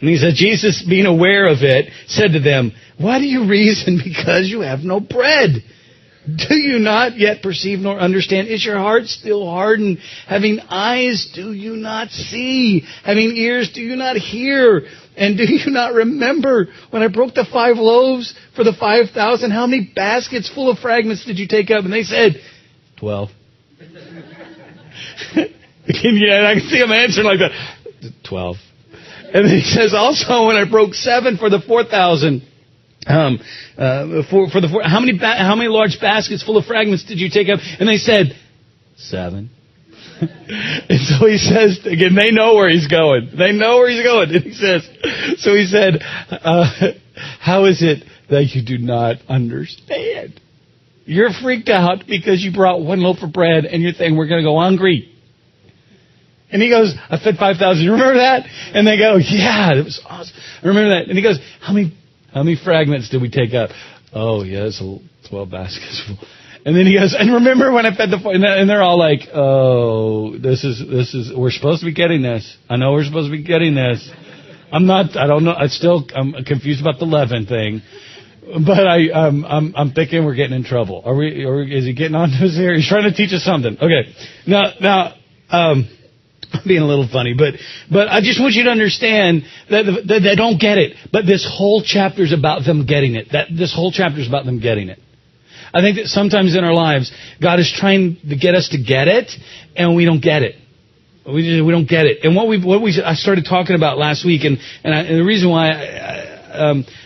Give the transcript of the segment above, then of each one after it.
And he said, Jesus, being aware of it, said to them, why do you reason because you have no bread? Do you not yet perceive nor understand? Is your heart still hardened? Having eyes, do you not see? Having ears, do you not hear? And do you not remember when I broke the 5 loaves for the 5,000? How many baskets full of fragments did you take up? And they said, 12. And I can see them answering like that. 12. And then he says, also when I broke 7 for the 4,000, how many large baskets full of fragments did you take up? And they said, 7. And so he says, again, they know where he's going. They know where he's going. And he says, so he said, how is it that you do not understand? You're freaked out because you brought 1 loaf of bread and you're thinking we're going to go hungry. And he goes, I fed 5,000. You remember that? And they go, yeah, it was awesome. I remember that. And he goes, how many fragments did we take up? Oh, yeah, it's 12 baskets full. And then he goes, and remember when I fed the, and they're all like, oh, this is, we're supposed to be getting this. I know we're supposed to be getting this. I don't know. I'm confused about the leaven thing. But I'm thinking we're getting in trouble. Is he getting on to us here? He's trying to teach us something. Okay. Now, I'm being a little funny, but I just want you to understand that they don't get it. But this whole chapter is about them getting it. This whole chapter is about them getting it. I think that sometimes in our lives, God is trying to get us to get it, and we don't get it. We don't get it. And I started talking about last week, and the reason why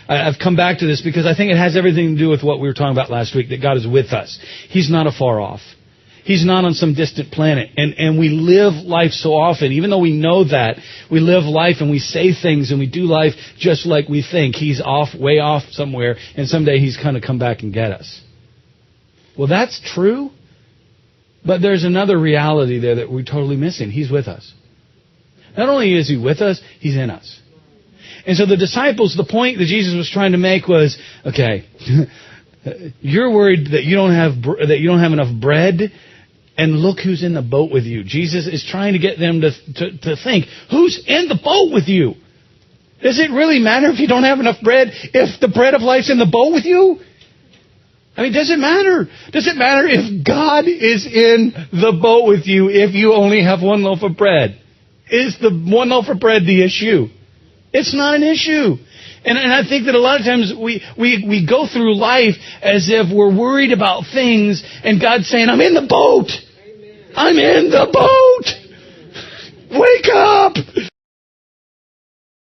I've come back to this because I think it has everything to do with what we were talking about last week, that God is with us. He's not afar off. He's not on some distant planet. And we live life so often, even though we know that, we live life and we say things and we do life just like we think. He's way off somewhere, and someday he's going to come back and get us. Well, that's true, but there's another reality there that we're totally missing. He's with us. Not only is he with us, he's in us. And so the disciples, the point that Jesus was trying to make was, okay, you're worried that you don't have enough bread, and look who's in the boat with you. Jesus is trying to get them to think, who's in the boat with you? Does it really matter if you don't have enough bread, if the bread of life's in the boat with you? I mean, does it matter? Does it matter if God is in the boat with you if you only have 1 loaf of bread? Is the 1 loaf of bread the issue? It's not an issue. And I think that a lot of times we go through life as if we're worried about things, and God's saying, I'm in the boat. Amen. I'm in the boat. Wake up.